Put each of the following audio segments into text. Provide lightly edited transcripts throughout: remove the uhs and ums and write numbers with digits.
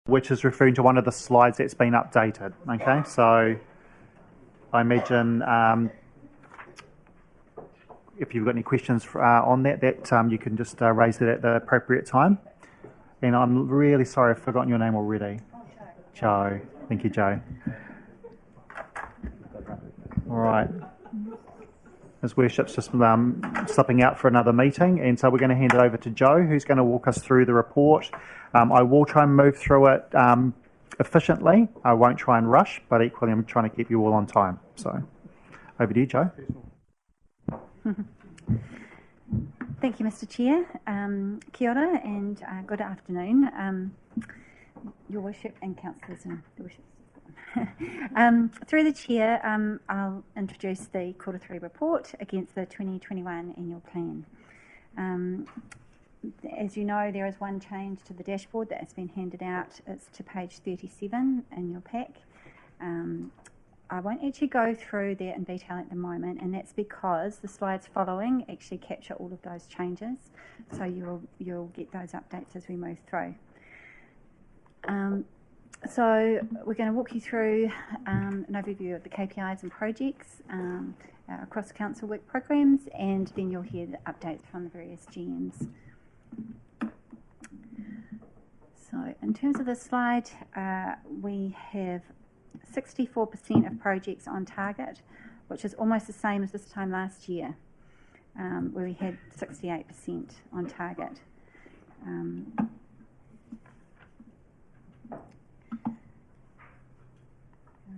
which is referring to one of the slides that's been updated. Okay, so I imagine if you've got any questions on that you can just raise it at the appropriate time. And I'm really sorry I've forgotten your name already. Joe. Thank you, Joe. All right. His Worship's just slipping out for another meeting, and so we're going to hand it over to Joe, who's going to walk us through the report. I will try and move through it efficiently. I won't try and rush, but equally I'm trying to keep you all on time. So over to you, Joe. Thank you, Mr. Chair. Kia ora and good afternoon, Your Worship and councillors and Your Worship. Through the Chair, I'll introduce the Q3 report against the 2021 annual plan. As you know, there is one change to the dashboard that has been handed out. It's to page 37 in your pack. I won't actually go through that in detail at the moment, and that's because the slides following actually capture all of those changes, so you'll get those updates as we move through. So we're going to walk you through an overview of the KPIs and projects across council work programs, and then you'll hear the updates from the various GMs. So in terms of this slide, we have 64% of projects on target, which is almost the same as this time last year, where we had 68% on target. I'll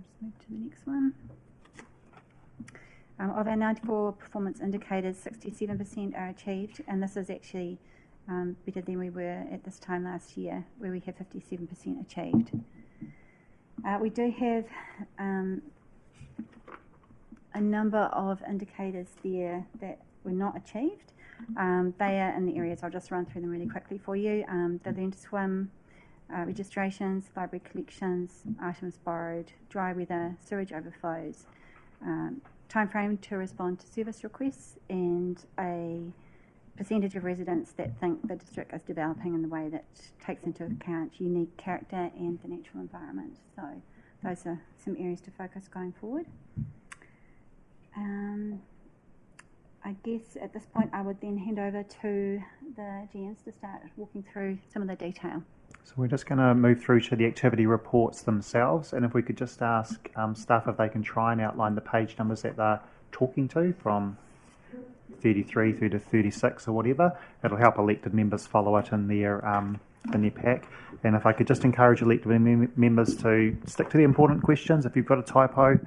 just move to the next one. Of our 94 performance indicators, 67% are achieved, and this is actually better than we were at this time last year, where we had 57% achieved. We do have a number of indicators there that were not achieved. They are in the areas, I'll just run through them really quickly for you. The learn to swim, registrations, library collections, items borrowed, dry weather, sewage overflows, time frame to respond to service requests, and a percentage of residents that think the district is developing in the way that takes into account unique character and the natural environment. So those are some areas to focus going forward. I guess at this point I would then hand over to the GMs to start walking through some of the detail. So we're just going to move through to the activity reports themselves, and if we could just ask staff if they can try and outline the page numbers that they're talking to from 33 through to 36 or whatever. It'll help elected members follow it in their pack. And if I could just encourage elected members to stick to the important questions. If you've got a typo,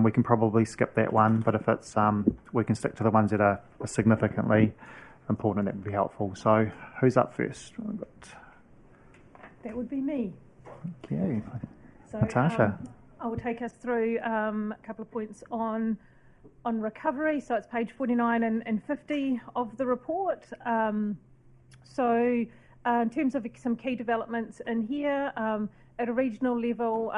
we can probably skip that one, but if it's we can stick to the ones that are significantly important, that would be helpful. So who's up first? That would be me. Thank you. So, Natasha. I will take us through a couple of points on recovery. So it's page 49 and 50 of the report. In terms of some key developments in here, at a regional level,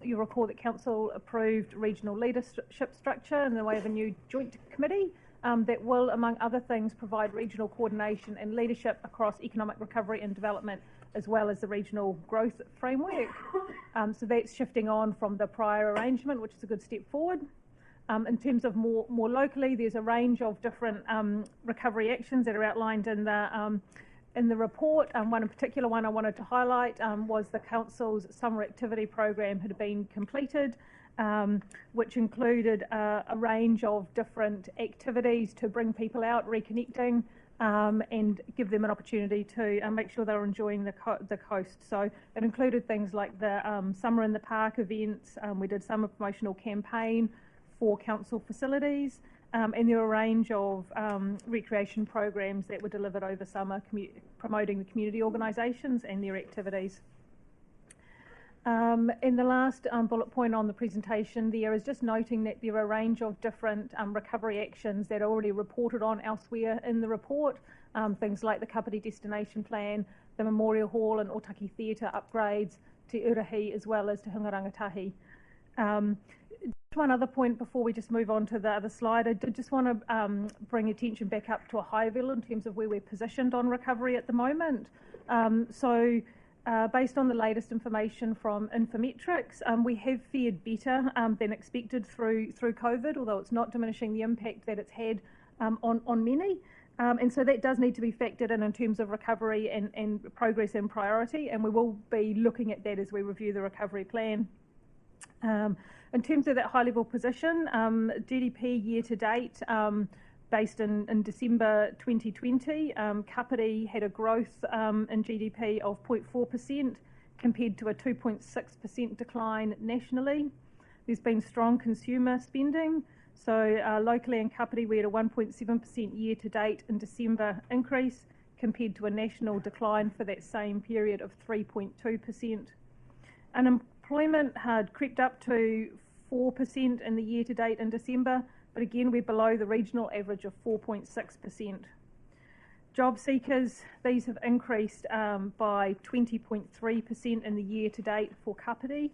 you'll recall that Council approved regional leadership structure in the way of a new joint committee that will, among other things, provide regional coordination and leadership across economic recovery and development, as well as the regional growth framework. So that's shifting on from the prior arrangement, which is a good step forward. In terms of more locally, there's a range of different recovery actions that are outlined in the report. One in particular I wanted to highlight was the Council's summer activity program had been completed, which included a range of different activities to bring people out reconnecting and give them an opportunity to make sure they're enjoying the coast. So it included things like the Summer in the Park events. We did summer promotional campaign for council facilities, and there were a range of recreation programs that were delivered over summer, promoting the community organisations and their activities. In the last bullet point on the presentation there is just noting that there are a range of different recovery actions that are already reported on elsewhere in the report, things like the Kāpiti Destination Plan, the Memorial Hall and Otaki Theatre upgrades, to Urahi as well as to Hungarangatahi. One other point before we just move on to the other slide, I did just want to bring attention back up to a high level in terms of where we're positioned on recovery at the moment. Based on the latest information from Infometrics, we have fared better than expected through COVID, although it's not diminishing the impact that it's had on many. And so that does need to be factored in terms of recovery and progress and priority, and we will be looking at that as we review the recovery plan. In terms of that high-level position, GDP year-to-date, based in December 2020, Kāpiti had a growth in GDP of 0.4% compared to a 2.6% decline nationally. There's been strong consumer spending. So locally in Kāpiti, we had a 1.7% year-to-date in December increase compared to a national decline for that same period of 3.2%. Unemployment had crept up to 4% in the year-to-date in December, but again, we're below the regional average of 4.6%. Job seekers, these have increased by 20.3% in the year-to-date for Kāpiti,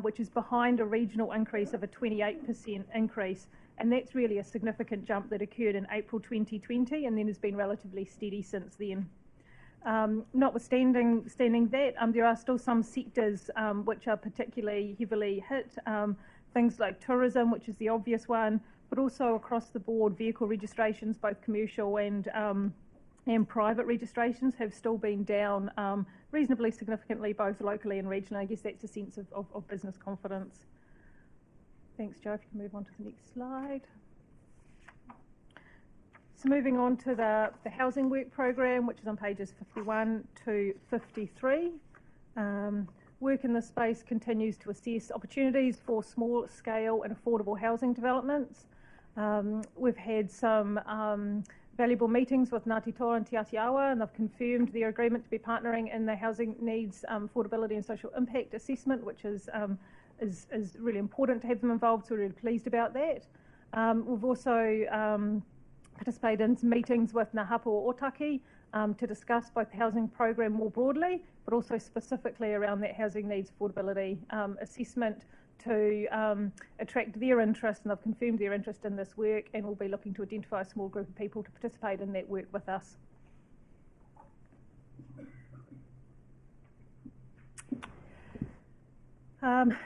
which is behind a regional increase of a 28% increase. And that's really a significant jump that occurred in April 2020 and then has been relatively steady since then. Notwithstanding that, there are still some sectors which are particularly heavily hit, things like tourism, which is the obvious one, but also across the board, vehicle registrations, both commercial and private registrations, have still been down reasonably significantly, both locally and regionally. I guess that's a sense of business confidence. Thanks, Joe. If you can move on to the next slide. So moving on to the housing work program, which is on pages 51 to 53. Work in this space continues to assess opportunities for small-scale and affordable housing developments. We've had some valuable meetings with Ngāti Toa and Te Atiawa, and they've confirmed their agreement to be partnering in the housing needs, affordability and social impact assessment, which is really important to have them involved, so we're really pleased about that. We've also participated in some meetings with Ngā Hapua Otaki to discuss both the housing program more broadly, but also specifically around that housing needs affordability assessment to attract their interest, and they've confirmed their interest in this work, and we'll be looking to identify a small group of people to participate in that work with us.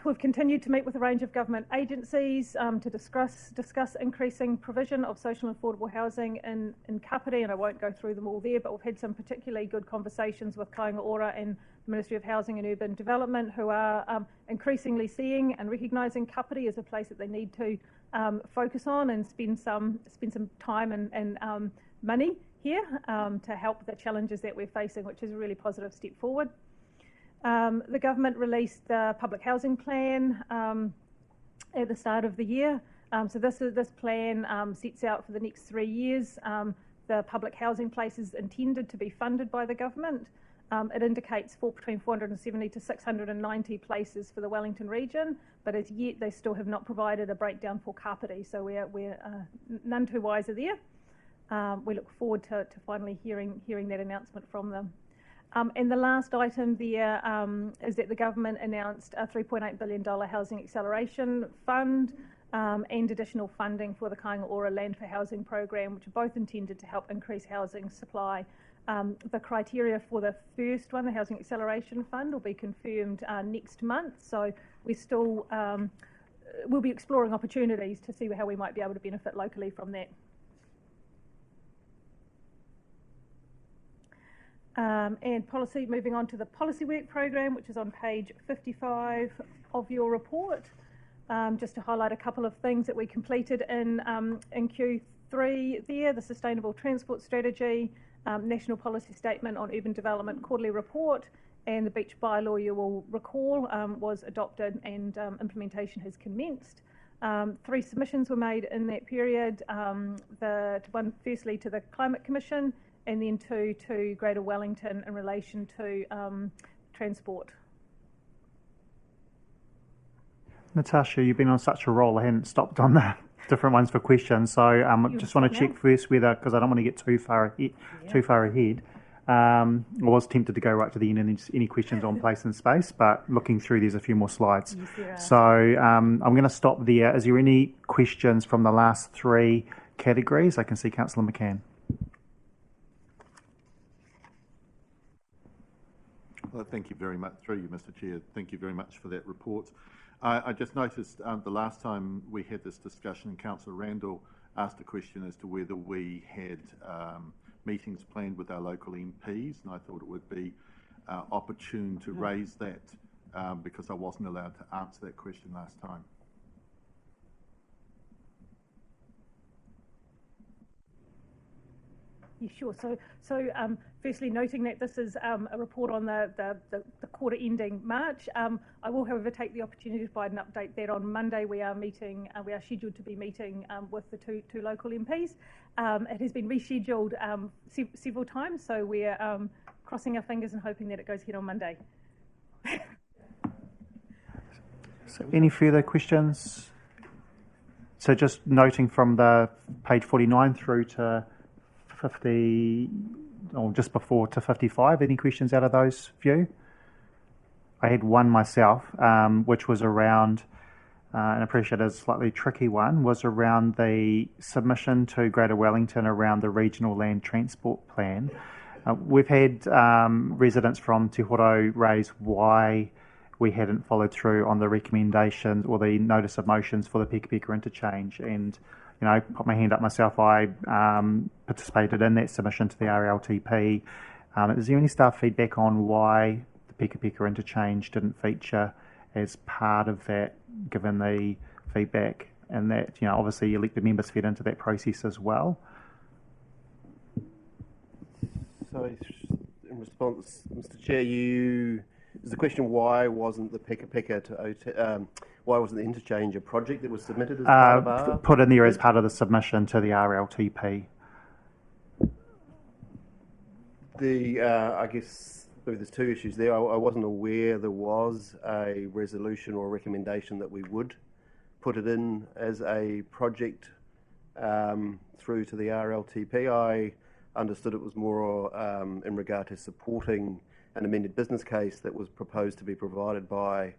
We've continued to meet with a range of government agencies to discuss increasing provision of social and affordable housing in Kāpiti, and I won't go through them all there, but we've had some particularly good conversations with Kāinga Ora and the Ministry of Housing and Urban Development, who are increasingly seeing and recognising Kāpiti as a place that they need to focus on and spend some time and money here to help the challenges that we're facing, which is a really positive step forward. The government released the public housing plan at the start of the year. So this plan sets out for the next 3 years the public housing places intended to be funded by the government. It indicates between 470 to 690 places for the Wellington region, but as yet they still have not provided a breakdown for Kāpiti, so we're none too wiser there. We look forward to finally hearing that announcement from them. And the last item there is that the government announced a $3.8 billion housing acceleration fund and additional funding for the Kāinga Ora Land for Housing program, which are both intended to help increase housing supply. The criteria for the first one, the Housing Acceleration Fund, will be confirmed next month, so we still we'll be exploring opportunities to see how we might be able to benefit locally from that. And policy, moving on to the policy work program, which is on page 55 of your report. Just to highlight a couple of things that we completed in Q3 there, the Sustainable Transport Strategy, National Policy Statement on Urban Development Quarterly Report, and the Beach Bylaw, you will recall, was adopted and implementation has commenced. 3 submissions were made in that period, one firstly to the Climate Commission, and then 2 to Greater Wellington in relation to transport. Natasha, you've been on such a roll, I hadn't stopped on the different ones for questions, so I just want to check first whether, because I don't want to get too far ahead. I was tempted to go right to the end and just any questions on place and space, but looking through, there's a few more slides. Yes, there are. So I'm going to stop there. Is there any questions from the last 3 categories? I can see Councillor McCann. Well, thank you very much, through you, Mr. Chair. Thank you very much for that report. I just noticed the last time we had this discussion, Councillor Randall asked a question as to whether we had meetings planned with our local MPs, and I thought it would be opportune to raise that because I wasn't allowed to answer that question last time. Yeah, sure. So firstly, noting that this is a report on the quarter ending March, I will, however, take the opportunity to provide an update that on Monday we are meeting, we are scheduled to be meeting with the two local MPs. It has been rescheduled several times, so we're crossing our fingers and hoping that it goes ahead on Monday. So any further questions? So just noting from the page 49 through to 50, or just before to 55, any questions out of those few? I had one myself, which was around, and I appreciate it's a slightly tricky one, was around the submission to Greater Wellington around the Regional Land Transport Plan. We've had residents from Te Horo raise why we hadn't followed through on the recommendations or the notice of motions for the Peka Peka interchange, and you know, put my hand up myself. I participated in that submission to the RLTP. Is there any staff feedback on why the Peka Peka interchange didn't feature as part of that, given the feedback, and that, you know, obviously elected members fed into that process as well? So, in response, Mr. Chair, is the question why wasn't the Peka Peka why wasn't the interchange a project that was submitted as part of our... Put in there as part of the submission to the RLTP. I guess maybe there's two issues there. I wasn't aware there was a resolution or a recommendation that we would put it in as a project through to the RLTP. I understood it was more in regard to supporting an amended business case that was proposed to be provided by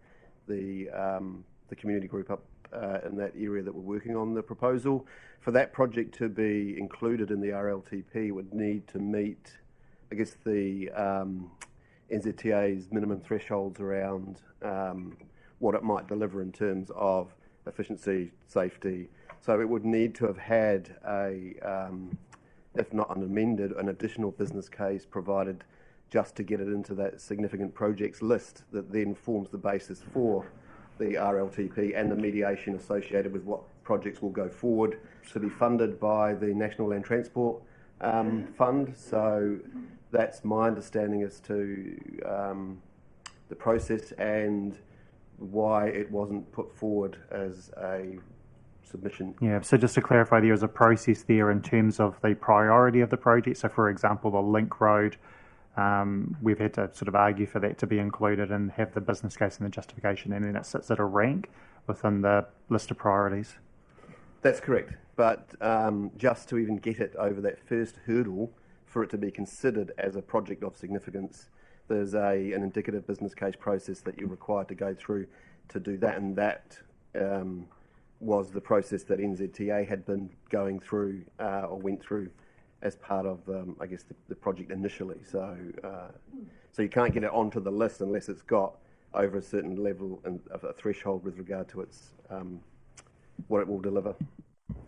the community group up in that area that were working on the proposal. For that project to be included in the RLTP would need to meet, I guess, the NZTA's minimum thresholds around what it might deliver in terms of efficiency, safety. So it would need to have had if not unamended, an additional business case provided just to get it into that significant projects list that then forms the basis for the RLTP and the mediation associated with what projects will go forward to be funded by the National Land Transport Fund. So that's my understanding as to the process and why it wasn't put forward as a submission. Yeah, so just to clarify, there is a process there in terms of the priority of the project. So for example, the link road, we've had to sort of argue for that to be included and have the business case and the justification, and then it sits at a rank within the list of priorities. That's correct, but just to even get it over that first hurdle for it to be considered as a project of significance, there's an indicative business case process that you're required to go through to do that, and that was the process that NZTA had been going through or went through as part of, I guess, the project initially. So you can't get it onto the list unless it's got over a certain level of a threshold with regard to its what it will deliver.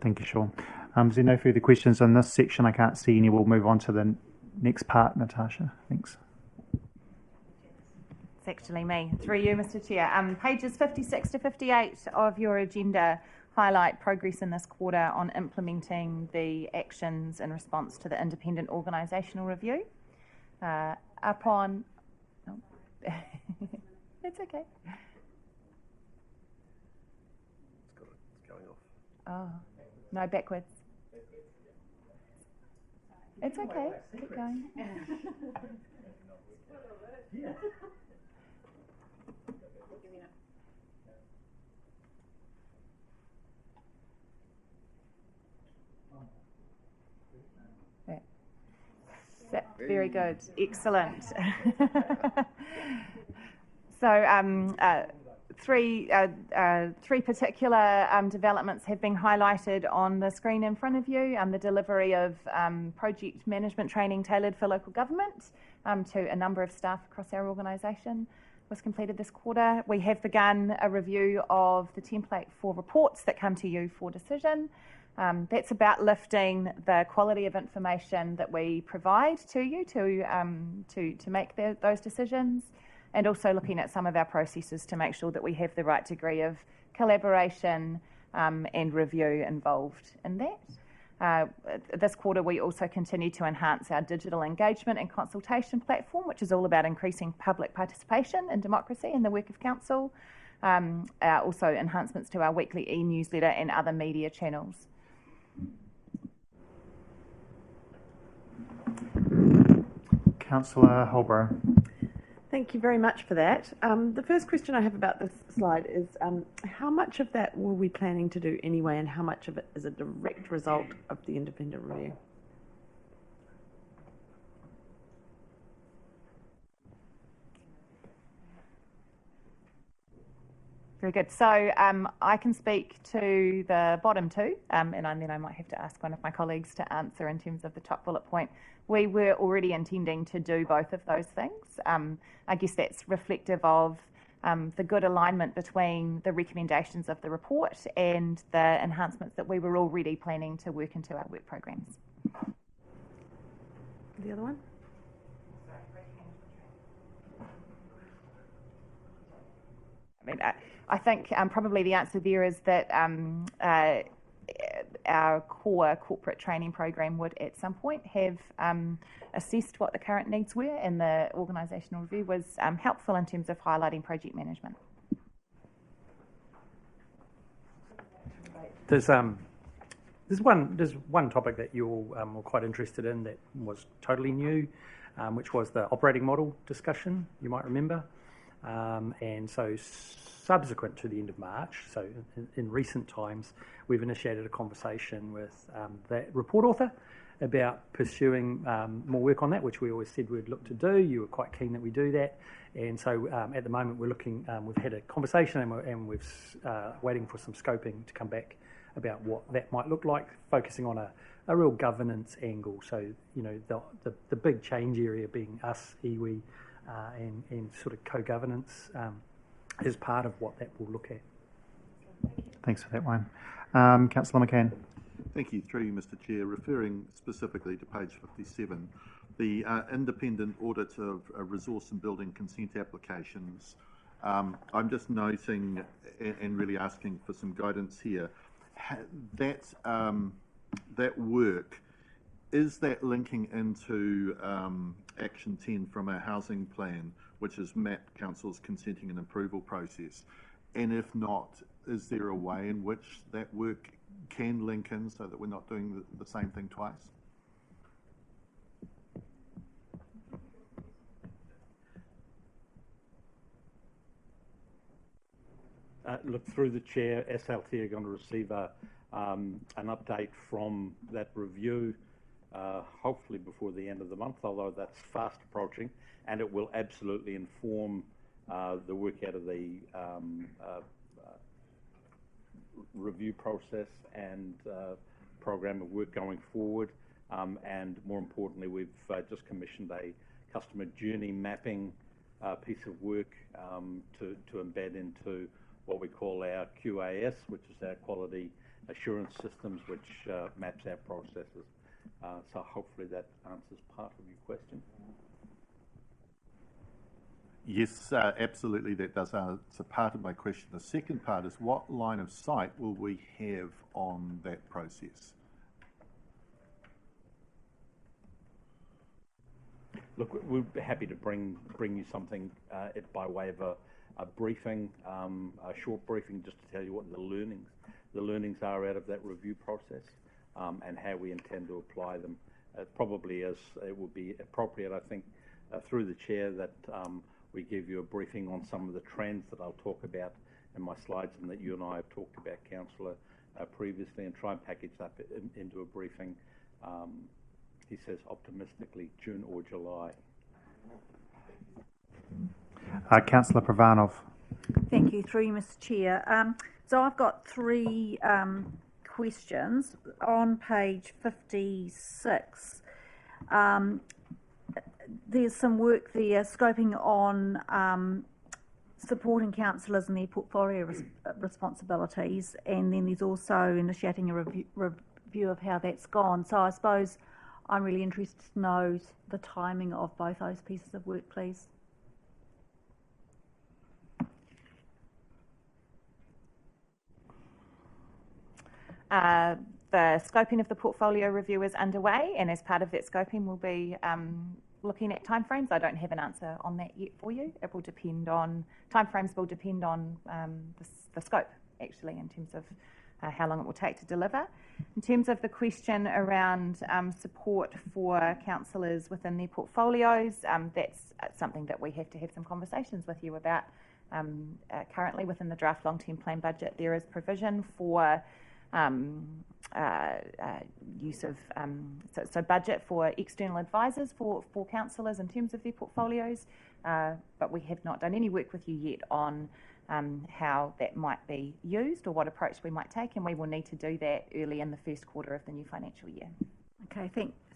Thank you, Sean. Is there no further questions on this section? I can't see any. We'll move on to the next part, Natasha. Thanks. It's actually me. Through you, Mr. Chair. Pages 56 to 58 of your agenda highlight progress in this quarter on implementing the actions in response to the independent organisational review. Upon... Oh. It's okay. It's going off. Oh, no, backwards. It's okay. Keep going. Very good. Excellent. So three particular developments have been highlighted on the screen in front of you. The delivery of project management training tailored for local government, to a number of staff across our organisation was completed this quarter. We have begun a review of the template for reports that come to you for decision. That's about lifting the quality of information that we provide to you to make those decisions, and also looking at some of our processes to make sure that we have the right degree of collaboration and review involved in that. This quarter, we also continue to enhance our digital engagement and consultation platform, which is all about increasing public participation in democracy and the work of council. Also enhancements to our weekly e-newsletter and other media channels. Councillor Holbrook. Thank you very much for that. The first question I have about this slide is how much of that were we planning to do anyway, and how much of it is a direct result of the independent review? Very good. So I can speak to the bottom two, and then I might have to ask one of my colleagues to answer in terms of the top bullet point. We were already intending to do both of those things. I guess that's reflective of the good alignment between the recommendations of the report and the enhancements that we were already planning to work into our work programs. The other one? I mean, I think probably the answer there is that our core corporate training program would at some point have assessed what the current needs were, and the organisational review was helpful in terms of highlighting project management. There's one topic that you all were quite interested in that was totally new, which was the operating model discussion, you might remember. And so subsequent to the end of March, so in recent times, we've initiated a conversation with that report author about pursuing more work on that, which we always said we'd look to do. You were quite keen that we do that. And so at the moment we're looking, we've had a conversation and we're waiting for some scoping to come back about what that might look like, focusing on a real governance angle. So, you know, the big change area being us, iwi, and sort of co-governance is part of what that will look at. Thanks for that one. Councillor McCann. Thank you. Through you, Mr. Chair. Referring specifically to page 57, the independent audit of resource and building consent applications. I'm just noting and really asking for some guidance here. That work, is that linking into Action 10 from our housing plan, which is MAP Council's consenting and approval process? And if not, is there a way in which that work can link in so that we're not doing the same thing twice? Look, through the chair, SLT are going to receive an update from that review, hopefully before the end of the month, although that's fast approaching, and it will absolutely inform the work out of the review process and program of work going forward. And more importantly, we've just commissioned a customer journey mapping piece of work to embed into what we call our QAS, which is our quality assurance systems, which maps our processes. So hopefully that answers part of your question. Yes, absolutely, that does answer part of my question. The second part is, what line of sight will we have on that process? Look, we're happy to bring you something by way of a briefing, a short briefing, just to tell you what the learnings are out of that review process, and how we intend to apply them. Probably as it would be appropriate, I think, through the chair, that we give you a briefing on some of the trends that I'll talk about in my slides and that you and I have talked about, Councillor, previously, and try and package that into a briefing. He says optimistically June or July. Councillor Pravanov. Thank you, through you, Mr. Chair. So I've got three questions. On page 56, there's some work there scoping on supporting councillors and their portfolio responsibilities, and then there's also initiating a review of how that's gone. So I suppose I'm really interested to know the timing of both those pieces of work, please. The scoping of the portfolio review is underway, and as part of that scoping we'll be looking at timeframes. I don't have an answer on that yet for you. It will depend on, timeframes will depend on the scope actually, in terms of how long it will take to deliver. In terms of the question around support for councillors within their portfolios, that's something that we have to have some conversations with you about. Currently within the draft long-term plan budget there is provision for use of so budget for external advisors for councillors in terms of their portfolios, but we have not done any work with you yet on how that might be used or what approach we might take, and we will need to do that early in the first quarter of the new financial year. Okay,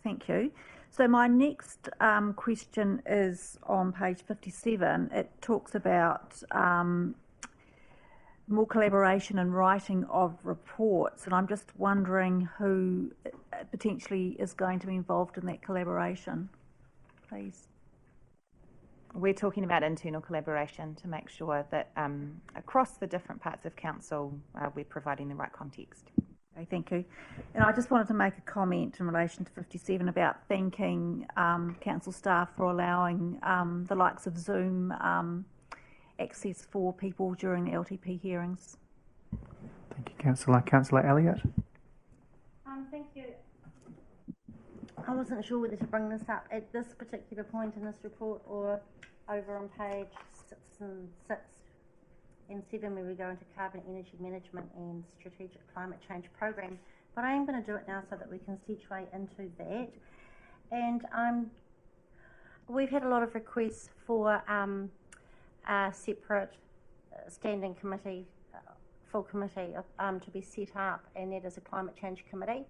thank you. So my next question is on page 57. It talks about more collaboration and writing of reports, and I'm just wondering who potentially is going to be involved in that collaboration, please. We're talking about internal collaboration to make sure that across the different parts of council we're providing the right context. Okay, thank you. And I just wanted to make a comment in relation to 57 about thanking council staff for allowing the likes of Zoom access for people during the LTP hearings. Thank you, Councillor. Councillor Elliott. Thank you. I wasn't sure whether to bring this up at this particular point in this report or over on page 6 and 7 where we go into carbon energy management and strategic climate change program. But I am going to do it now so that we can segue into that. And we've had a lot of requests for a separate standing committee, full committee to be set up, and that is a climate change committee.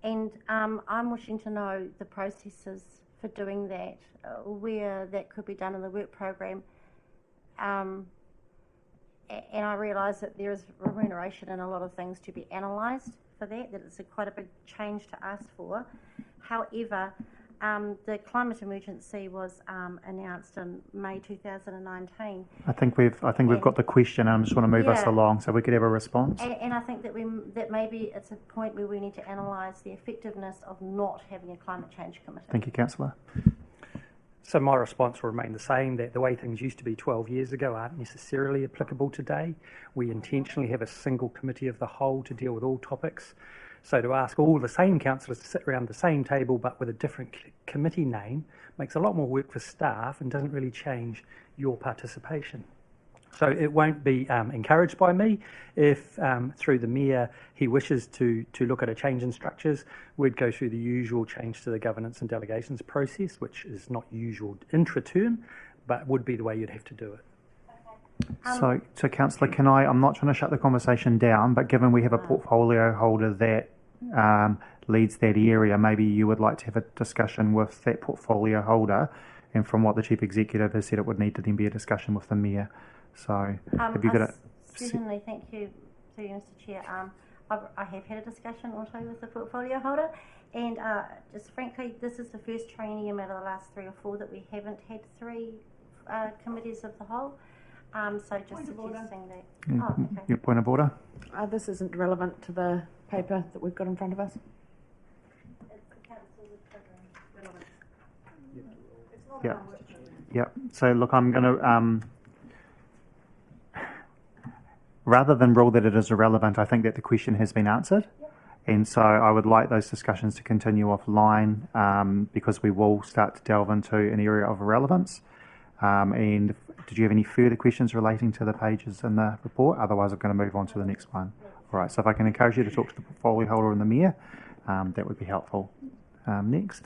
And I'm wishing to know the processes for doing that, where that could be done in the work program. And I realise that there is remuneration and a lot of things to be analysed for that it's quite a big change to ask for. However, the climate emergency was announced in May 2019. I think we've got the question. I just want to move us along so we could have a response. And I think that maybe it's a point where we need to analyse the effectiveness of not having a climate change committee. Thank you, Councillor. So my response will remain the same, that the way things used to be 12 years ago aren't necessarily applicable today. We intentionally have a single committee of the whole to deal with all topics. So to ask all the same councillors to sit around the same table but with a different committee name makes a lot more work for staff and doesn't really change your participation. So it won't be encouraged by me if through the Mayor he wishes to look at a change in structures. We'd go through the usual change to the governance and delegations process, which is not usual intra-term, but would be the way you'd have to do it. So Councillor, I'm not trying to shut the conversation down, but given we have a portfolio holder that leads that area, maybe you would like to have a discussion with that portfolio holder, and from what the Chief Executive has said, it would need to then be a discussion with the Mayor. So have you got a... Certainly, thank you to you, Mr Chair. I have had a discussion also with the portfolio holder, and just frankly, this is the first triennium out of the last 3 or 4 that we haven't had 3 committees of the whole. So just suggesting that. Oh, okay. Your point of order? This isn't relevant to the paper that we've got in front of us. Yeah. So look, I'm going to, rather than rule that it is irrelevant, I think that the question has been answered. And so I would like those discussions to continue offline because we will start to delve into an area of relevance. And did you have any further questions relating to the pages in the report? Otherwise, I'm going to move on to the next one. All right, so if I can encourage you to talk to the portfolio holder and the Mayor, that would be helpful. Next.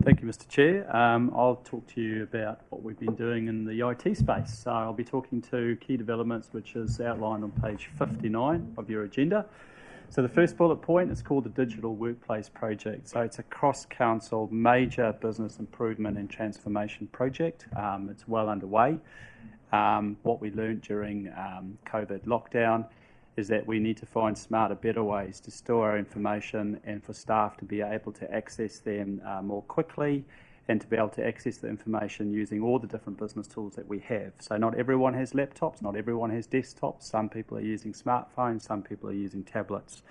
Thank you, Mr Chair. I'll talk to you about what we've been doing in the IT space. So I'll be talking to key developments, which is outlined on page 59 of your agenda. So the first bullet point is called the Digital Workplace Project. So it's a cross-council major business improvement and transformation project. It's well underway. What we learned during COVID lockdown is that we need to find smarter, better ways to store our information and for staff to be able to access them more quickly and to be able to access the information using all the different business tools that we have. So not everyone has laptops, not everyone has desktops. Some people are using smartphones, some people are using tablets.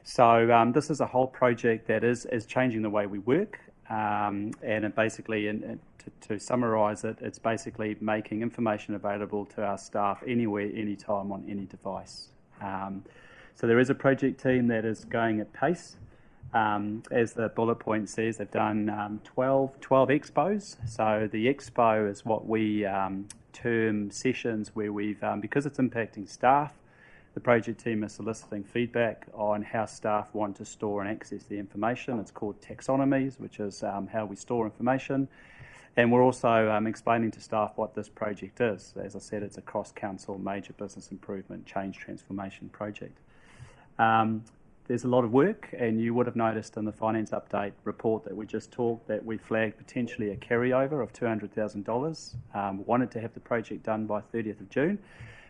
So this is a whole project that is changing the way we work. And it basically, to summarise it, it's basically making information available to our staff anywhere, anytime, on any device. So there is a project team that is going at pace. As the bullet point says, they've done 12 expos. So the expo is what we term sessions where we've, because it's impacting staff, the project team is soliciting feedback on how staff want to store and access the information. It's called taxonomies, which is how we store information. And we're also explaining to staff what this project is. As I said, it's a cross-council major business improvement change transformation project. There's a lot of work, and you would have noticed in the finance update report that we just talked that we flagged potentially a carryover of $200,000. Wanted to have the project done by 30th of June,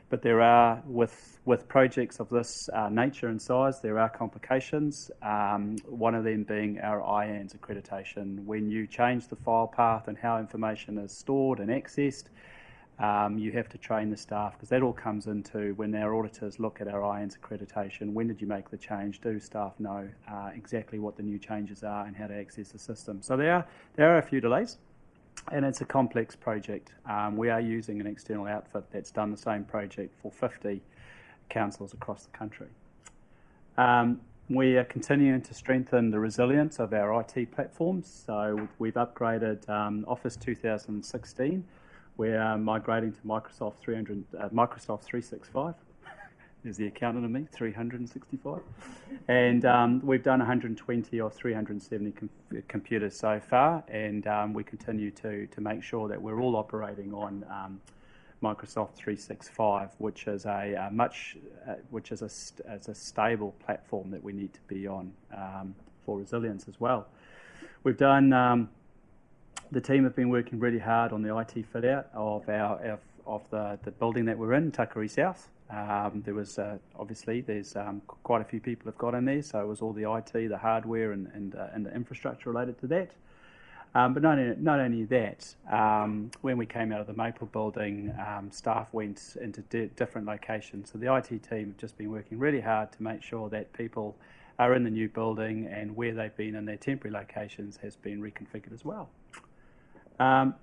but there are, with projects of this nature and size, there are complications. One of them being our IANZ accreditation. When you change the file path and how information is stored and accessed, you have to train the staff, because that all comes into when our auditors look at our IANZ accreditation. When did you make the change? Do staff know exactly what the new changes are and how to access the system? So there are a few delays, and it's a complex project. We are using an external outfit that's done the same project for 50 councils across the country. We are continuing to strengthen the resilience of our IT platforms. So we've upgraded Office 2016. We're migrating to Microsoft 365. There's the accountant in me, 365. And we've done 120 or 370 computers so far, and we continue to make sure that we're all operating on Microsoft 365, which is a stable platform that we need to be on for resilience as well. We've done. The team have been working really hard on the IT fit out of the building that we're in, Takari South. There was obviously there's quite a few people have got in there, so it was all the IT, the hardware, and the infrastructure related to that. But not only that, when we came out of the Maple building, staff went into different locations. So the IT team have just been working really hard to make sure that people are in the new building, and where they've been in their temporary locations has been reconfigured as well.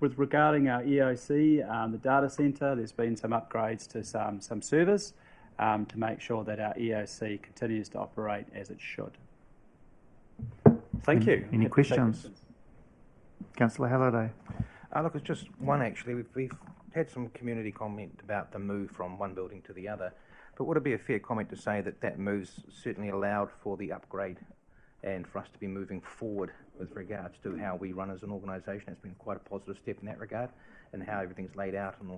With regarding our EOC, the data centre, there's been some upgrades to some servers to make sure that our EOC continues to operate as it should. Thank you. Any questions? Councillor Halliday. Look, it's just one actually. We've had some community comment about the move from one building to the other, but would it be a fair comment to say that that move's certainly allowed for the upgrade and for us to be moving forward with regards to how we run as an organisation? It's been quite a positive step in that regard, and how everything's laid out and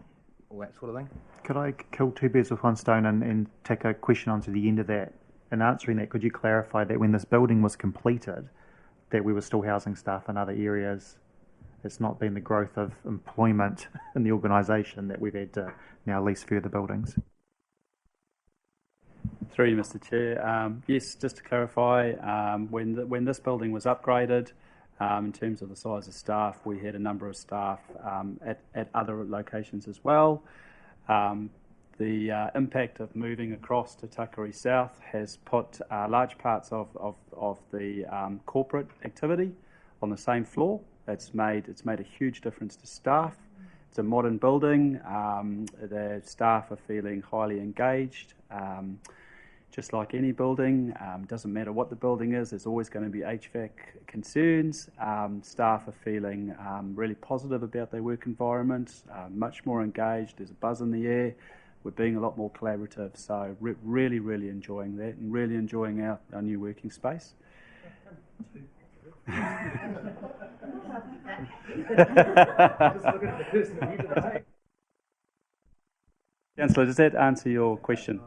all that sort of thing. Could I kill two birds with one stone and take a question onto the end of that? In answering that, could you clarify that when this building was completed, that we were still housing staff in other areas? It's not been the growth of employment in the organisation that we've had to now lease further buildings. Through you, Mr. Chair. Yes, just to clarify, when this building was upgraded, in terms of the size of staff, we had a number of staff at other locations as well. The impact of moving across to Takari South has put large parts of the corporate activity on the same floor. It's made a huge difference to staff. It's a modern building. The staff are feeling highly engaged. Just like any building, doesn't matter what the building is, there's always going to be HVAC concerns. Staff are feeling really positive about their work environment, much more engaged. There's a buzz in the air. We're being a lot more collaborative. So really, really enjoying that, and really enjoying our new working space. Councillor, does that answer your question?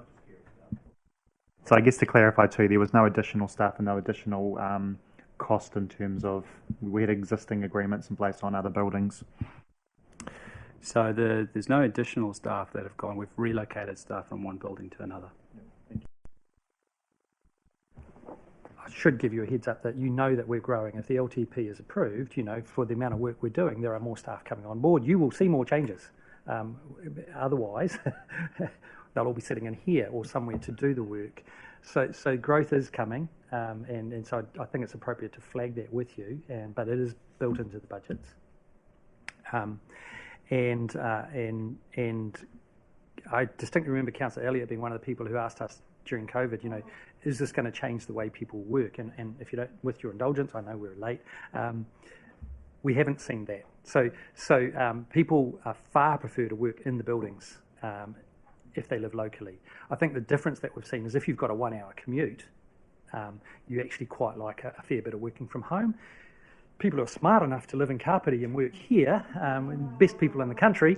So I guess to clarify too, there was no additional staff and no additional cost in terms of we had existing agreements in place on other buildings. So there's no additional staff that have gone. We've relocated staff from one building to another. I should give you a heads up that you know that we're growing. If the LTP is approved, you know, for the amount of work we're doing, there are more staff coming on board. You will see more changes. Otherwise, they'll all be sitting in here or somewhere to do the work. So growth is coming, and so I think it's appropriate to flag that with you, but it is built into the budgets. And I distinctly remember Councillor Elliott being one of the people who asked us during COVID, you know, is this going to change the way people work? And if you don't, with your indulgence, I know we're late, we haven't seen that. So people far prefer to work in the buildings if they live locally. I think the difference that we've seen is if you've got a 1 hour commute, you actually quite like a fair bit of working from home. People who are smart enough to live in Kāpiti and work here, best people in the country,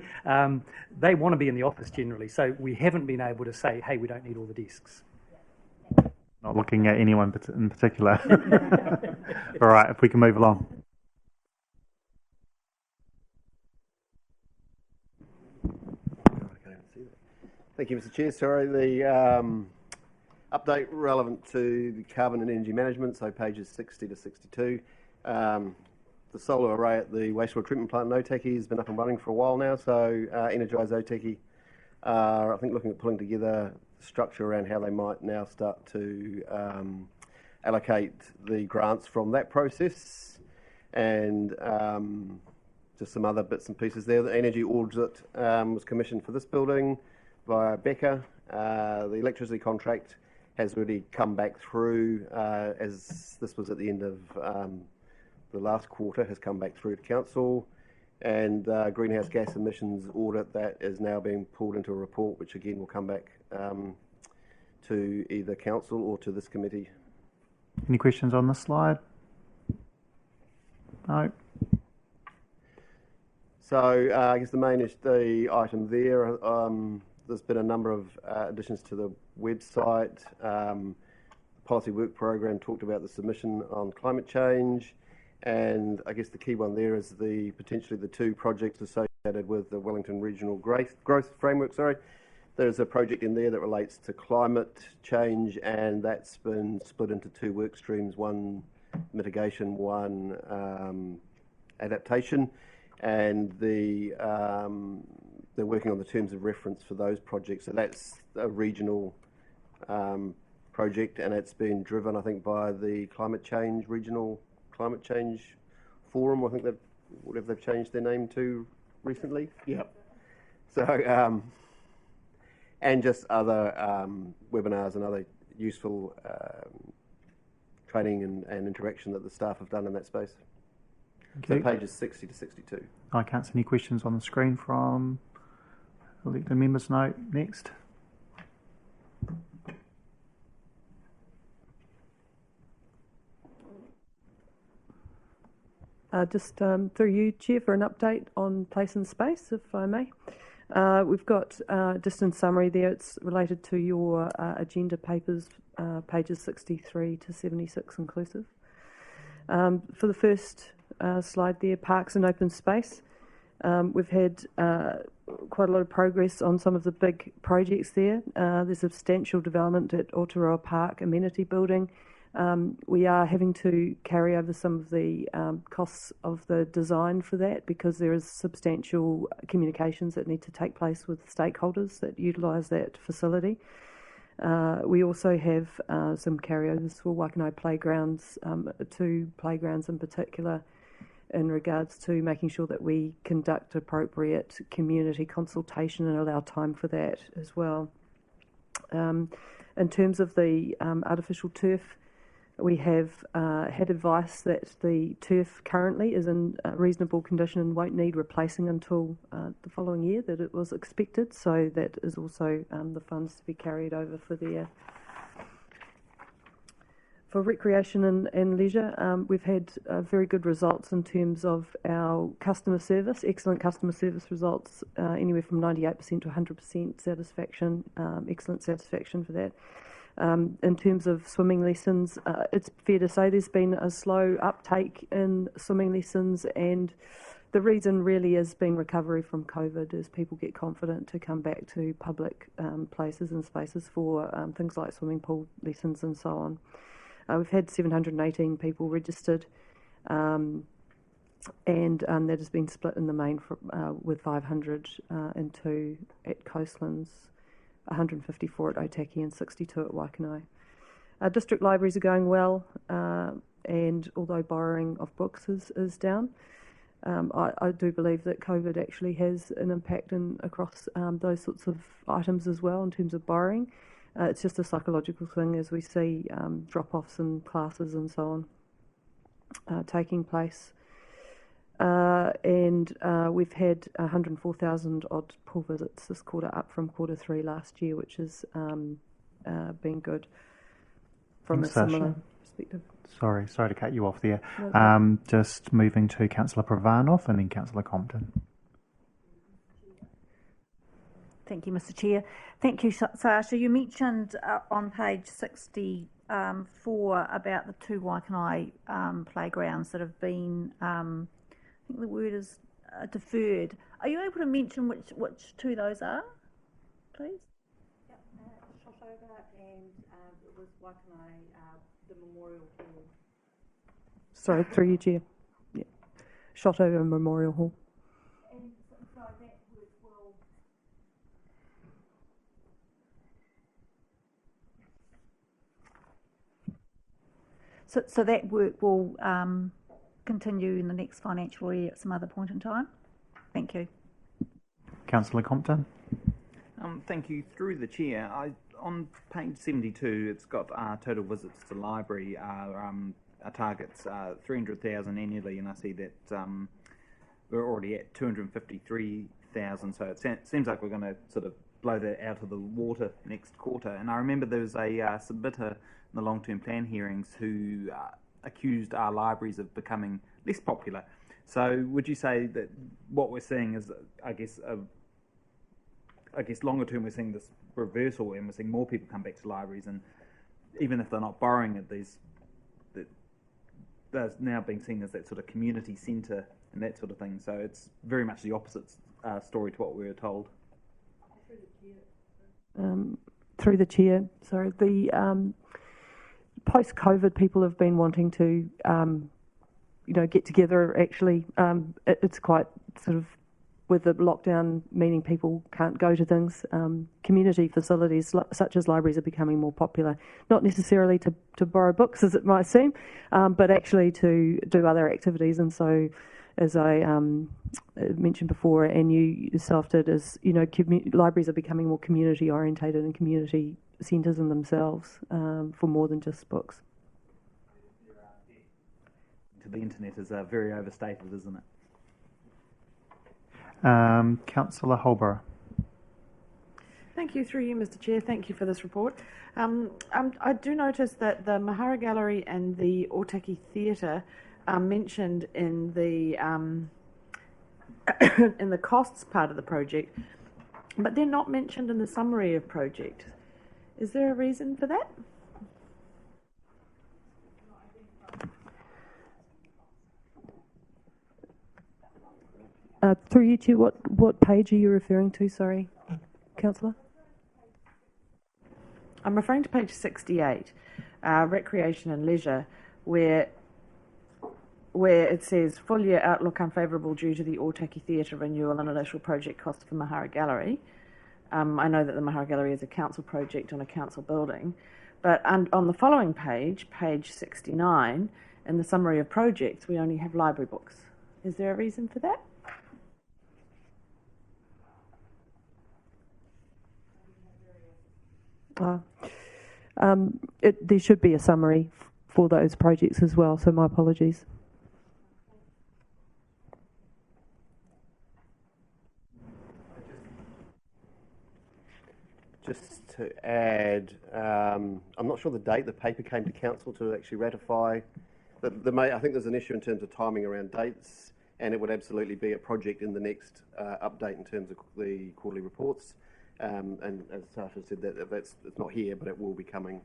they want to be in the office generally. So we haven't been able to say, hey, we don't need all the desks. Not looking at anyone in particular. All right, if we can move along. Thank you, Mr. Chair. Sorry, the update relevant to the carbon and energy management, so pages 60 to 62. The solar array at the wastewater treatment plant in Otaki has been up and running for a while now, so Energise Otaki are, I think, looking at pulling together the structure around how they might now start to allocate the grants from that process, and just some other bits and pieces there. The energy audit was commissioned for this building via Becca. The electricity contract has already come back through, as this was at the end of the last quarter, has come back through to council, and greenhouse gas emissions audit that is now being pulled into a report, which again will come back to either council or to this committee. Any questions on this slide? No. So I guess the main the item there. There's been a number of additions to the website. The policy work program talked about the submission on climate change, and I guess the key one there is potentially the two projects associated with the Wellington Regional Growth Framework. There's a project in there that relates to climate change, and that's been split into two work streams: one mitigation, one adaptation, and they're working on the terms of reference for those projects. So that's a regional project, and it's been driven, I think, by the Regional Climate Change Forum. I think whatever they've changed their name to recently. Yep. So, and just other webinars and other useful training and interaction that the staff have done in that space. Okay. So pages 60 to 62. I can't see any questions on the screen from elected members. Note next. Just through you, Chair, for an update on place and space, if I may. We've got, just in summary there, it's related to your agenda papers, pages 63 to 76 inclusive. For the first slide there, parks and open space. We've had quite a lot of progress on some of the big projects there. There's substantial development at Aotearoa Park amenity building. We are having to carry over some of the costs of the design for that, because there is substantial communications that need to take place with stakeholders that utilise that facility. We also have some carryovers for Waikanae playgrounds, two playgrounds in particular, in regards to making sure that we conduct appropriate community consultation and allow time for that as well. In terms of the artificial turf, we have had advice that the turf currently is in reasonable condition and won't need replacing until the following year that it was expected. So that is also the funds to be carried over for there. For recreation and leisure, we've had very good results in terms of our customer service, excellent customer service results, anywhere from 98% to 100% satisfaction, excellent satisfaction for that. In terms of swimming lessons, it's fair to say there's been a slow uptake in swimming lessons, and the reason really has been recovery from COVID as people get confident to come back to public places and spaces for things like swimming pool lessons and so on. We've had 718 people registered, and that has been split in the main with 500 into at Coastlands, 154 at Otaki and 62 at Waikanae. District libraries are going well, and although borrowing of books is down, I do believe that COVID actually has an impact across those sorts of items as well in terms of borrowing. It's just a psychological thing as we see drop-offs in classes and so on taking place. And we've had 104,000 odd pool visits this quarter, up from Q3 last year, which has been good from Thanks, a similar Sasha. perspective. Sorry to cut you off there. No, Just moving to Councillor Pravanov and then Councillor Compton. Thank you, Mr. Chair. Thank you, Sasha. You mentioned on page 64 about the two Waikanae playgrounds that have been, I think the word is deferred. Are you able to mention which two those are, please? Yep, shot over, and it was Waikanae, the Memorial Hall. Sorry, through you, Chair. Yeah. Shot over Memorial Hall. And so that work will... So that work will continue in the next financial year at some other point in time? Thank you. Councillor Compton. Thank you. Through the chair, on page 72, it's got total visits to library targets 300,000 annually, and I see that we're already at 253,000. So it seems like we're going to sort of blow that out of the water next quarter. And I remember there was a submitter in the long-term plan hearings who accused our libraries of becoming less popular. So would you say that what we're seeing is, I guess longer term we're seeing this reversal, and we're seeing more people come back to libraries, and even if they're not borrowing at these, they're now being seen as that sort of community centre and that sort of thing. So it's very much the opposite story to what we were told. Through the chair, sorry. The post-COVID, people have been wanting to, get together. Actually, it's quite sort of with the lockdown, meaning people can't go to things. Community facilities such as libraries are becoming more popular, not necessarily to borrow books, as it might seem, but actually to do other activities. And so, as I mentioned before, and you yourself did, is libraries are becoming more community orientated and community centres in themselves for more than just books. To the internet is very overstated, isn't it? Councillor Holborough. Thank you, through you, Mr. Chair. Thank you for this report. I do notice that the Mahara Gallery and the Otaki Theatre are mentioned in the in the costs part of the project, but they're not mentioned in the summary of project. Is there a reason for that? Through you, Chair, what page are you referring to? Sorry, Councillor. I'm referring to page 68, recreation and leisure, where it says full year outlook unfavourable due to the Otaki Theatre renewal and initial project cost for Mahara Gallery. I know that the Mahara Gallery is a council project on a council building, but on the following page, page 69, in the summary of projects, we only have library books. Is there a reason for that? There should be a summary for those projects as well, so my apologies. Just to add, I'm not sure the date the paper came to council to actually ratify. I think there's an issue in terms of timing around dates, and it would absolutely be a project in the next update in terms of the quarterly reports. And as Sasha said, it's not here, but it will be coming.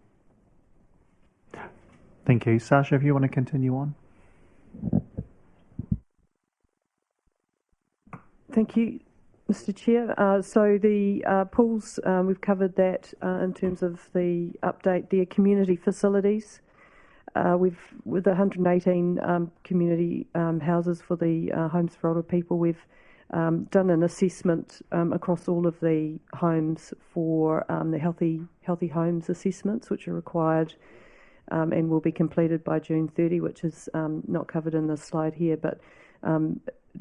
Thank you. Sasha, if you want to continue on. Thank you, Mr. Chair. So the pools, we've covered that in terms of the update. Their community facilities, with the 118 community houses for the homes for older people, we've done an assessment across all of the homes for the healthy homes assessments, which are required and will be completed by June 30, which is not covered in this slide here, but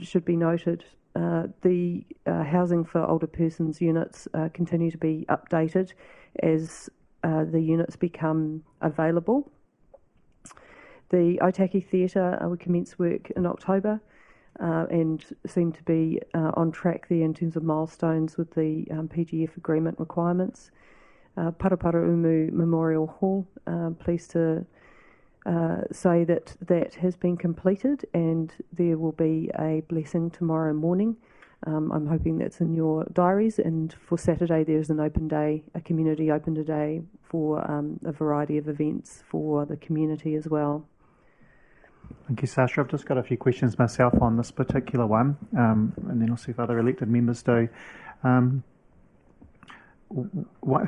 should be noted. The housing for older persons units continue to be updated as the units become available. The Otaki Theatre will commence work in October and seem to be on track there in terms of milestones with the PGF agreement requirements. Paraparaumu Memorial Hall, pleased to say that that has been completed and there will be a blessing tomorrow morning. I'm hoping that's in your diaries, and for Saturday there's an open day, a community open day for a variety of events for the community as well. Thank you, Sasha. I've just got a few questions myself on this particular one, and then I'll see if other elected members do.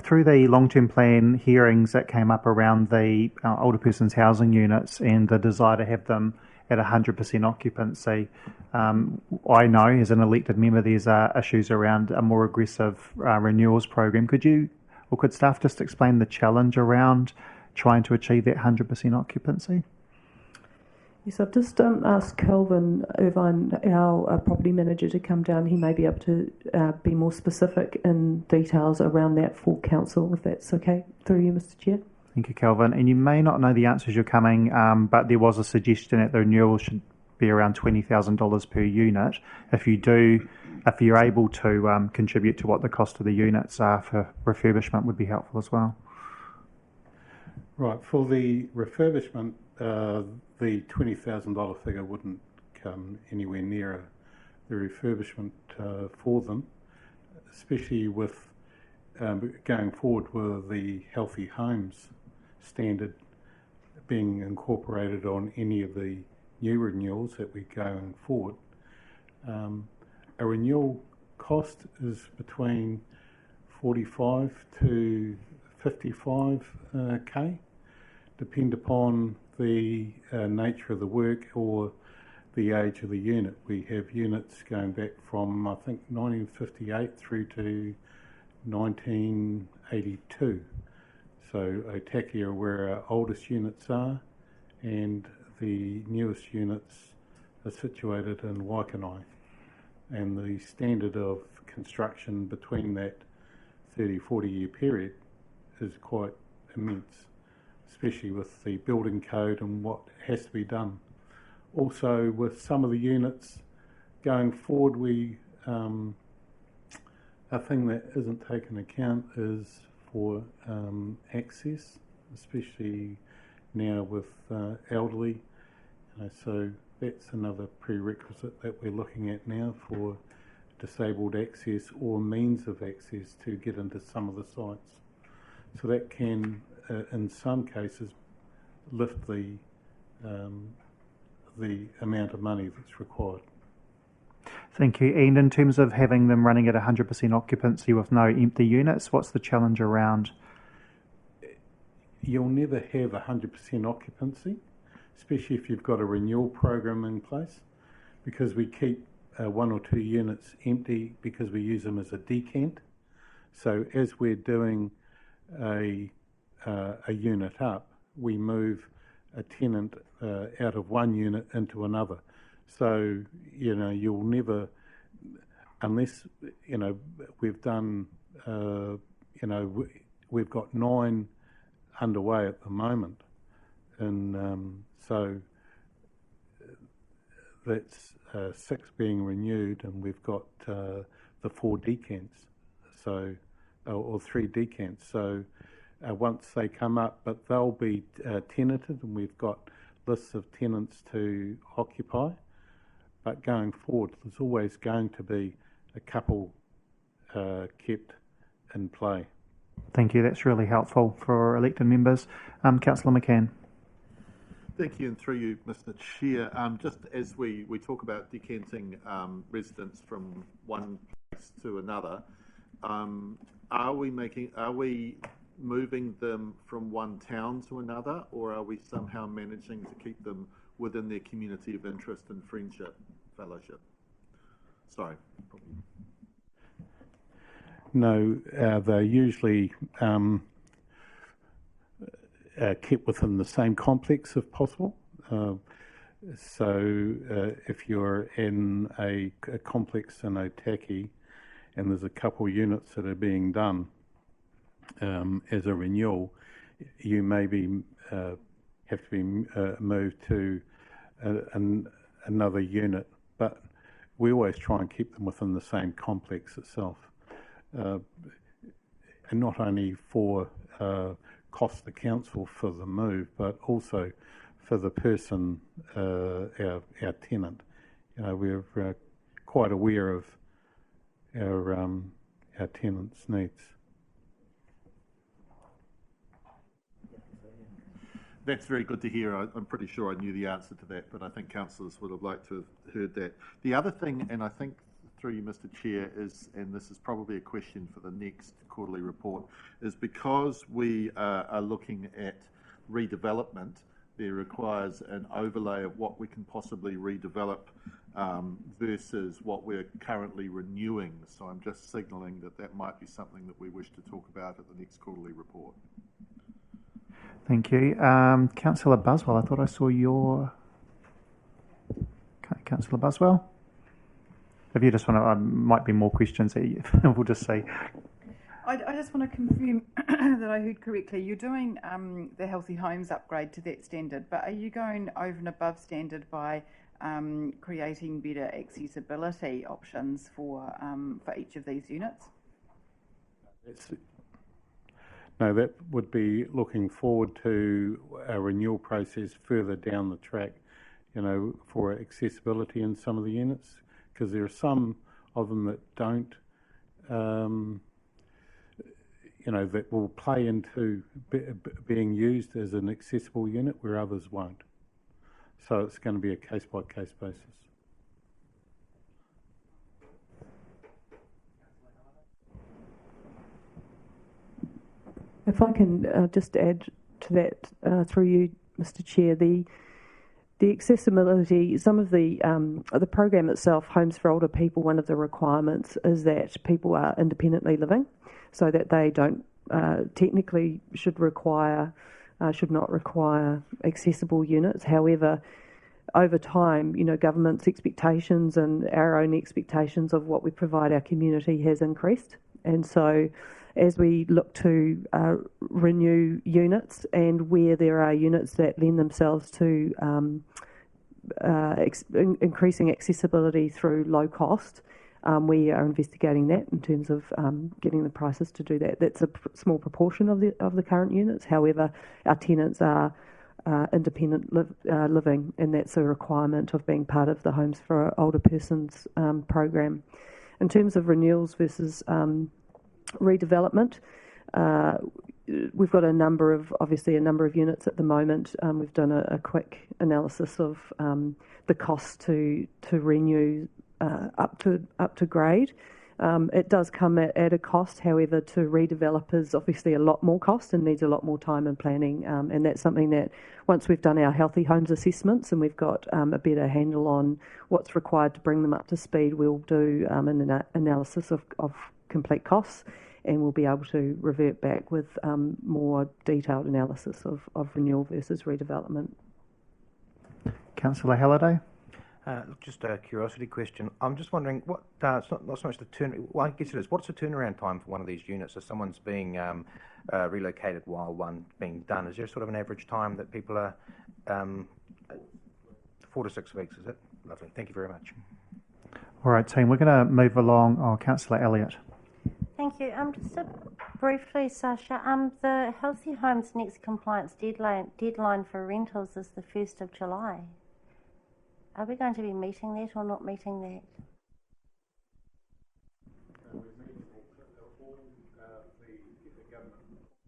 Through the long-term plan hearings that came up around the older persons housing units and the desire to have them at 100% occupancy, I know as an elected member there's issues around a more aggressive renewals program. Could staff just explain the challenge around trying to achieve that 100% occupancy? Yes, I've just asked Kelvin Irvine, our property manager, to come down. He may be able to be more specific in details around that for council, if that's okay. Through you, Mr. Chair. Thank you, Kelvin. And you may not know the answers you're coming, but there was a suggestion that the renewal should be around $20,000 per unit. If you're able to contribute to what the cost of the units are for refurbishment, would be helpful as well. Right, for the refurbishment, the $20,000 figure wouldn't come anywhere near the refurbishment for them, especially with going forward with the healthy homes standard being incorporated on any of the new renewals that we're going forward. A renewal cost is between 45 to 55k, depend upon the nature of the work or the age of the unit. We have units going back from, I think, 1958 through to 1982. So Otaki are where our oldest units are, and the newest units are situated in Waikanai. And the standard of construction between that 30-40 year period is quite immense, especially with the building code and what has to be done. Also, with some of the units going forward, a thing that isn't taken account is for access, especially now with elderly. So that's another prerequisite that we're looking at now for disabled access or means of access to get into some of the sites. So that can, in some cases, lift the amount of money that's required. Thank you. And in terms of having them running at 100% occupancy with no empty units, what's the challenge around? You'll never have 100% occupancy, especially if you've got a renewal program in place, because we keep 1 or 2 units empty because we use them as a decant. So as we're doing a unit up, we move a tenant out of one unit into another. So, you'll never, unless, we've done, we've got 9 underway at the moment. And so that's 6 being renewed, and we've got the 4 decants, so, or 3 decants. So once they come up, but they'll be tenanted, and we've got lists of tenants to occupy. But going forward, there's always going to be a couple kept in play. Thank you. That's really helpful for elected members. Councillor McCann. Thank you, and through you, Mr. Chair. Just as we talk about decanting residents from one place to another, are we moving them from one town to another, or are we somehow managing to keep them within their community of interest and friendship, fellowship? Sorry. No, they're usually kept within the same complex if possible. So if you're in a complex in Otaki and there's a couple units that are being done as a renewal, you maybe have to be moved to another unit, but we always try and keep them within the same complex itself. And not only for cost the council for the move, but also for the person, our tenant. You know, we're quite aware of our tenants' needs. That's very good to hear. I'm pretty sure I knew the answer to that, but I think councillors would have liked to have heard that. The other thing, and I think through you, Mr. Chair, is, and this is probably a question for the next quarterly report, is because we are looking at redevelopment, there requires an overlay of what we can possibly redevelop versus what we're currently renewing. So I'm just signalling that that might be something that we wish to talk about at the next quarterly report. Thank you. Councillor Buswell, I thought I saw your... Councillor Buswell? If you just want to, might be more questions that we'll just see. I just want to confirm that I heard correctly. You're doing the Healthy Homes upgrade to that standard, but are you going over and above standard by creating better accessibility options for each of these units? No, that would be looking forward to a renewal process further down the track, you know, for accessibility in some of the units, because there are some of them that don't, you know, that will play into being used as an accessible unit where others won't. So it's going to be a case-by-case basis. If I can just add to that through you, Mr. Chair, the accessibility, some of the program itself, Homes for Older People, one of the requirements is that people are independently living, so that they don't technically should not require accessible units. However, over time, you know, government's expectations and our own expectations of what we provide our community has increased, and so as we look to renew units and where there are units that lend themselves to increasing accessibility through low cost, we are investigating that in terms of getting the prices to do that. That's a small proportion of the current units. However, our tenants are independent living, and that's a requirement of being part of the Homes for Older Persons program. In terms of renewals versus redevelopment, we've got a number of units at the moment. We've done a quick analysis of the cost to renew up to grade. It does come at a cost. However, to redevelop is obviously a lot more cost and needs a lot more time and planning. And that's something that once we've done our Healthy Homes assessments and we've got a better handle on what's required to bring them up to speed, we'll do an analysis of complete costs, and we'll be able to revert back with more detailed analysis of renewal versus redevelopment. Councillor Halliday? Just a curiosity question. I'm just wondering, what it's not so much the turn. Well, I guess it is. What's the turnaround time for one of these units? If someone's being relocated while one's being done, is there sort of an average time that people are 4 to 6 weeks? Is it? Lovely. Thank you very much. All right, team. We're going to move along. Oh, Councillor Elliott. Thank you. Just briefly, Sasha, the Healthy Homes next compliance deadline for rentals is the 1st of July. Are we going to be meeting that or not meeting that?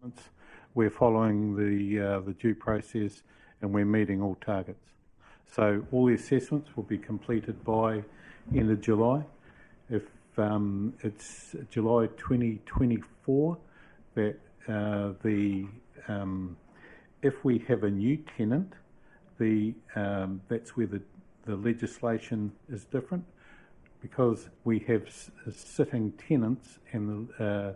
assessments. We're following the due process and we're meeting all targets. So all the assessments will be completed by end of July. If it's July 2024, that if we have a new tenant, that's where the legislation is different, because we have sitting tenants, and the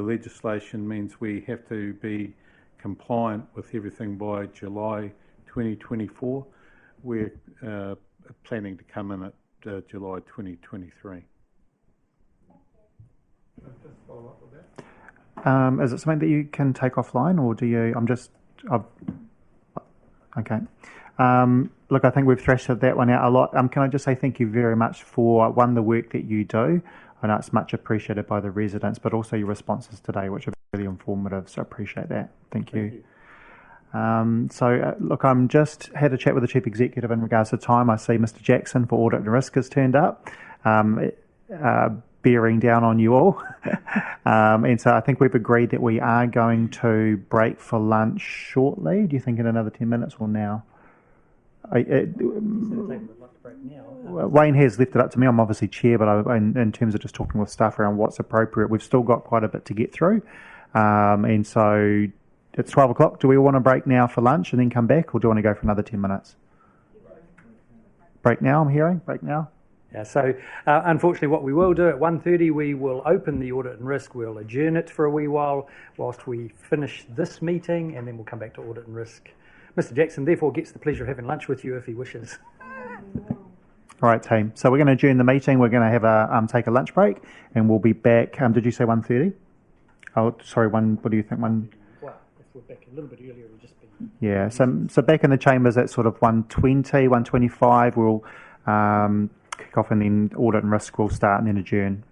legislation means we have to be compliant with everything by July 2024. We're planning to come in at July 2023. Just follow up with that. Is it something that you can take offline, or do you? Okay. Look, I think we've thrashed that one out a lot. Can I just say thank you very much for, one, the work that you do. I know it's much appreciated by the residents, but also your responses today, which are really informative. So I appreciate that. Thank you. Look, I'm just had a chat with the Chief Executive in regards to time. I see Mr. Jackson for Audit and Risk has turned up, bearing down on you all. And so I think we've agreed that we are going to break for lunch shortly. Do you think in another 10 minutes or now? Wayne has left it up to me. I'm obviously chair, but in terms of just talking with staff around what's appropriate, we've still got quite a bit to get through. And so it's 12 o'clock. Do we want to break now for lunch and then come back, or do you want to go for another 10 minutes? Break now, I'm hearing? Break now? Yeah, so unfortunately what we will do at 1:30, we will open the Audit and Risk. We'll adjourn it for a wee while whilst we finish this meeting, and then we'll come back to Audit and Risk. Mr. Jackson therefore gets the pleasure of having lunch with you if he wishes. All right, team. So we're going to adjourn the meeting. We're going to have take a lunch break, and we'll be back. Did you say 1:30? Oh, sorry. What do you think? Well, if we're back a little bit earlier, it'll just be. Yeah. So back in the chambers at sort of 1:20, 1:25. We'll kick off, and then Audit and Risk will start, and then adjourn.